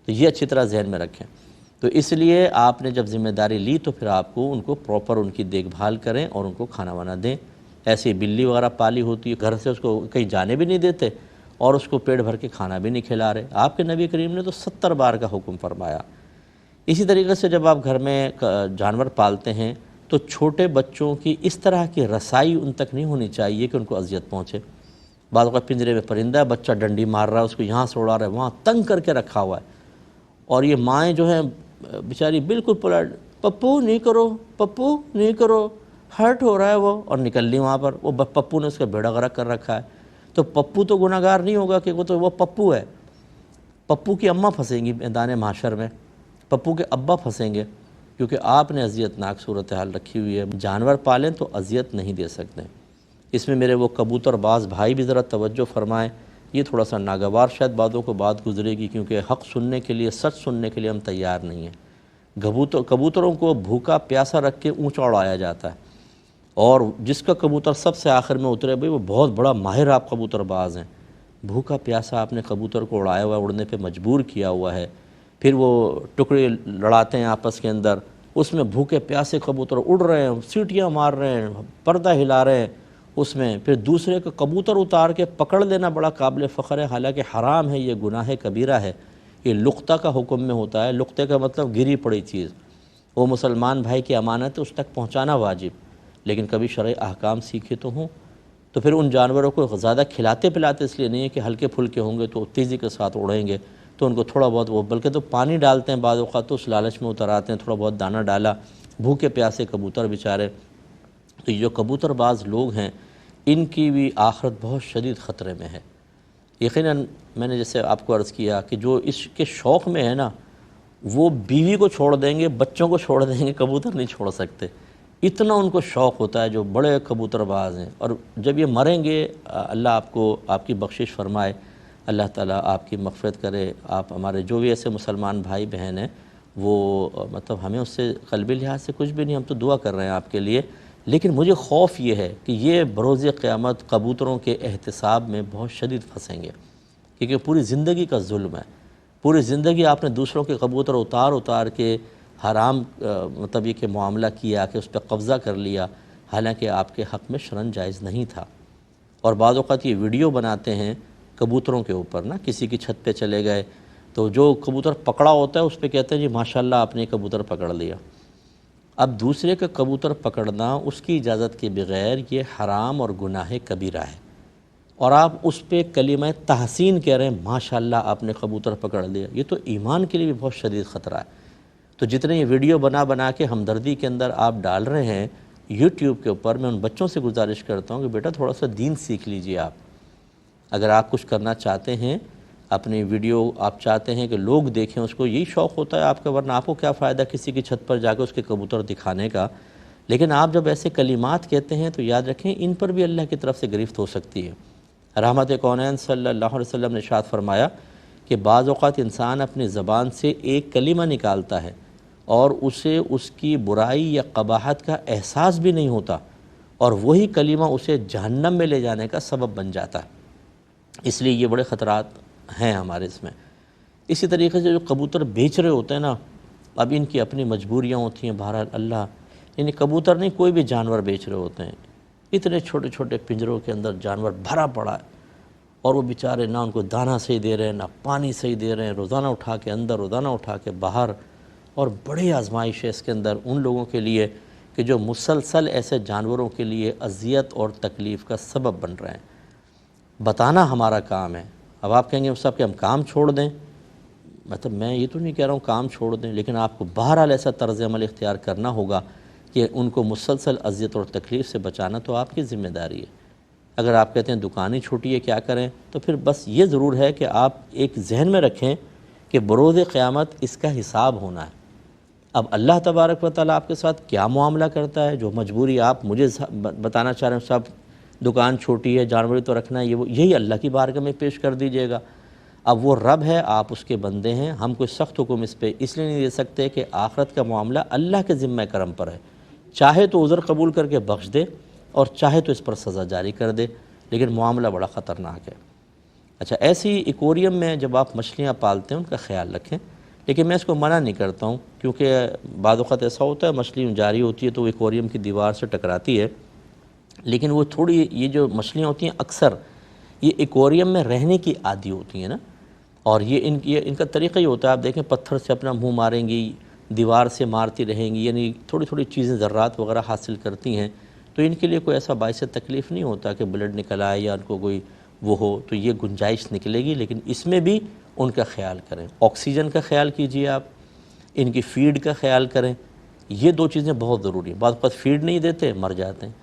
تو یہ اچھی طرح ذہن میں رکھیں۔ تو اس لیے آپ نے جب ذمہ داری لی تو پھر آپ کو ان کو پراپر ان کی دیکھ بھال کریں اور ان کو کھانا وانا دیں۔ ایسی بلی وغیرہ پالی ہوتی ہے، گھر سے اس کو کہیں جانے بھی نہیں دیتے اور اس کو پیٹ بھر کے کھانا بھی نہیں کھلا رہے۔ آپ کے نبی کریم نے تو 70 بار کا حکم فرمایا۔ اسی طریقے سے جب آپ گھر میں جانور پالتے ہیں تو چھوٹے بچوں کی اس طرح کی رسائی ان تک نہیں ہونی چاہیے کہ ان کو اذیت پہنچے۔ بعض اوقات پنجرے میں پرندہ ہے، بچہ ڈنڈی مار رہا ہے، اس کو یہاں سے اڑا رہا ہے، وہاں تنگ کر کے رکھا ہوا ہے، اور یہ مائیں جو ہیں بیچاری بالکل پولائٹ، پپو نہیں کرو، پپو نہیں کرو، ہرٹ ہو رہا ہے وہ، اور نکل لی وہاں پر، وہ پپو نے اس کا بیڑا غرق کر رکھا ہے۔ تو پپو تو گناہ گار نہیں ہوگا کہ وہ پپو ہے، پپو کی اماں پھنسیں گی میدان محشر میں، پپو کے ابا پھنسیں گے، کیونکہ آپ نے اذیت ناک صورتحال رکھی ہوئی ہے۔ جانور پالیں تو اذیت نہیں دے سکتے۔ اس میں میرے وہ کبوتر باز بھائی بھی ذرا توجہ فرمائیں، یہ تھوڑا سا ناگوار شاید بعضوں کو بات گزرے گی، کیونکہ حق سننے کے لیے، سچ سننے کے لیے ہم تیار نہیں ہیں۔ کبوتروں کو بھوکا پیاسا رکھ کے اونچا اڑایا جاتا ہے، اور جس کا کبوتر سب سے آخر میں اترے بھئی وہ بہت بڑا ماہر آپ کبوتر باز ہیں۔ بھوکا پیاسا آپ نے کبوتر کو اڑایا ہوا ہے، اڑنے پہ مجبور کیا ہوا ہے، پھر وہ ٹکڑے لڑاتے ہیں آپس کے اندر، اس میں بھوکے پیاسے کبوتر اڑ رہے ہیں، سیٹیاں مار رہے ہیں، پردہ ہلا رہے ہیں، اس میں پھر دوسرے کا کبوتر اتار کے پکڑ لینا بڑا قابل فخر ہے، حالانکہ حرام ہے، یہ گناہ کبیرہ ہے۔ یہ لقطہ کا حکم میں ہوتا ہے، لقطے کا مطلب گری پڑی چیز، وہ مسلمان بھائی کی امانت ہے، اس تک پہنچانا واجب، لیکن کبھی شرعی احکام سیکھے تو ہوں۔ تو پھر ان جانوروں کو زیادہ کھلاتے پلاتے اس لیے نہیں ہے کہ ہلکے پھلکے ہوں گے تو تیزی کے ساتھ اڑیں گے، تو ان کو تھوڑا بہت وہ، بلکہ تو پانی ڈالتے ہیں بعض اوقات، تو اس لالچ میں اتر آتے ہیں، تھوڑا بہت دانہ ڈالا، بھوکے پیاسے کبوتر بیچارے۔ تو یہ جو کبوتر باز لوگ ہیں، ان کی بھی آخرت بہت شدید خطرے میں ہے۔ یقیناً میں نے جیسے آپ کو عرض کیا کہ جو اس کے شوق میں ہے نا، وہ بیوی کو چھوڑ دیں گے، بچوں کو چھوڑ دیں گے، کبوتر نہیں چھوڑ سکتے، اتنا ان کو شوق ہوتا ہے جو بڑے کبوتر باز ہیں۔ اور جب یہ مریں گے، اللہ آپ کو آپ کی بخشش فرمائے، اللہ تعالیٰ آپ کی مغفرت کرے، آپ ہمارے جو بھی ایسے مسلمان بھائی بہن ہیں وہ مطلب ہمیں اس سے قلبی لحاظ سے کچھ بھی نہیں، ہم تو دعا کر رہے ہیں آپ کے لیے، لیکن مجھے خوف یہ ہے کہ یہ بروز قیامت کبوتروں کے احتساب میں بہت شدید پھنسیں گے، کیونکہ پوری زندگی کا ظلم ہے، پوری زندگی آپ نے دوسروں کے کبوتر اتار کے حرام مطلب یہ کہ معاملہ کیا کہ اس پہ قبضہ کر لیا، حالانکہ آپ کے حق میں شرعاً جائز نہیں تھا۔ اور بعض اوقات یہ ویڈیو بناتے ہیں کبوتروں کے اوپر نا، کسی کی چھت پہ چلے گئے تو جو کبوتر پکڑا ہوتا ہے اس پہ کہتے ہیں جی ماشاءاللہ آپ نے کبوتر پکڑ لیا۔ اب دوسرے کا کبوتر پکڑنا اس کی اجازت کے بغیر یہ حرام اور گناہ کبیرہ ہے، اور آپ اس پہ کلمہ تحسین کہہ رہے ہیں ماشاءاللہ آپ نے کبوتر پکڑ لیا، یہ تو ایمان کے لیے بھی بہت شدید خطرہ ہے۔ تو جتنے یہ ویڈیو بنا کے ہمدردی کے اندر آپ ڈال رہے ہیں یوٹیوب کے اوپر، میں ان بچوں سے گزارش کرتا ہوں کہ بیٹا تھوڑا سا دین سیکھ لیجئے آپ، اگر آپ کچھ کرنا چاہتے ہیں، اپنی ویڈیو آپ چاہتے ہیں کہ لوگ دیکھیں اس کو، یہی شوق ہوتا ہے آپ کا، ورنہ آپ کو کیا فائدہ کسی کی چھت پر جا کے اس کے کبوتر دکھانے کا۔ لیکن آپ جب ایسے کلمات کہتے ہیں تو یاد رکھیں ان پر بھی اللہ کی طرف سے گرفت ہو سکتی ہے۔ رحمت کونین صلی اللہ علیہ وسلم نے ارشاد فرمایا کہ بعض اوقات انسان اپنی زبان سے ایک کلمہ نکالتا ہے اور اسے اس کی برائی یا قباحت کا احساس بھی نہیں ہوتا، اور وہی کلمہ اسے جہنم میں لے جانے کا سبب بن جاتا ہے۔ اس لیے یہ بڑے خطرات ہیں ہمارے اس میں۔ اسی طریقے سے جو کبوتر بیچ رہے ہوتے ہیں نا، اب ان کی اپنی مجبوریاں ہوتی ہیں، بہرحال اللہ، یعنی کبوتر نہیں کوئی بھی جانور بیچ رہے ہوتے ہیں، اتنے چھوٹے چھوٹے پنجروں کے اندر جانور بھرا پڑا ہے، اور وہ بیچارے نہ ان کو دانہ صحیح دے رہے ہیں، نہ پانی صحیح دے رہے ہیں، روزانہ اٹھا کے اندر، روزانہ اٹھا کے باہر، اور بڑی آزمائش ہے اس کے اندر ان لوگوں کے لیے کہ جو مسلسل ایسے جانوروں کے لیے اذیت اور تکلیف کا سبب بن رہے ہیں۔ بتانا ہمارا کام ہے۔ اب آپ کہیں گے صاحب کہ ہم کام چھوڑ دیں، مطلب میں یہ تو نہیں کہہ رہا ہوں کام چھوڑ دیں، لیکن آپ کو بہرحال ایسا طرز عمل اختیار کرنا ہوگا کہ ان کو مسلسل اذیت اور تکلیف سے بچانا تو آپ کی ذمہ داری ہے۔ اگر آپ کہتے ہیں دکان ہی چھوٹی ہے کیا کریں، تو پھر بس یہ ضرور ہے کہ آپ ایک ذہن میں رکھیں کہ بروز قیامت اس کا حساب ہونا ہے۔ اب اللہ تبارک و تعالیٰ آپ کے ساتھ کیا معاملہ کرتا ہے، جو مجبوری آپ مجھے بتانا چاہ رہے ہیں صاحب دکان چھوٹی ہے، جانوری تو رکھنا ہے، یہی اللہ کی بارگاہ میں پیش کر دیجئے گا۔ اب وہ رب ہے، آپ اس کے بندے ہیں، ہم کوئی سخت حکم اس پہ اس لیے نہیں دے سکتے کہ آخرت کا معاملہ اللہ کے ذمہ کرم پر ہے، چاہے تو عذر قبول کر کے بخش دے اور چاہے تو اس پر سزا جاری کر دے، لیکن معاملہ بڑا خطرناک ہے۔ اچھا، ایسی ایکوریم میں جب آپ مچھلیاں پالتے ہیں ان کا خیال رکھیں، لیکن میں اس کو منع نہیں کرتا ہوں، کیونکہ بعض اوقات ایسا ہوتا ہے مچھلی جاری ہوتی ہے تو وہ ایکوریم کی دیوار سے ٹکراتی ہے، لیکن وہ تھوڑی یہ جو مچھلیاں ہوتی ہیں اکثر یہ ایکوریم میں رہنے کی عادی ہوتی ہیں نا، اور یہ ان کا طریقہ یہ ہوتا ہے، آپ دیکھیں پتھر سے اپنا منہ ماریں گی، دیوار سے مارتی رہیں گی، یعنی تھوڑی تھوڑی چیزیں ذرات وغیرہ حاصل کرتی ہیں، تو ان کے لیے کوئی ایسا باعث تکلیف نہیں ہوتا کہ بلڈ نکل آئے یا ان کو کوئی وہ ہو، تو یہ گنجائش نکلے گی، لیکن اس میں بھی ان کا خیال کریں، آکسیجن کا خیال کیجئے آپ، ان کی فیڈ کا خیال کریں، یہ دو چیزیں بہت ضروری ہیں، بعض اوقات فیڈ نہیں دیتے مر جاتے ہیں،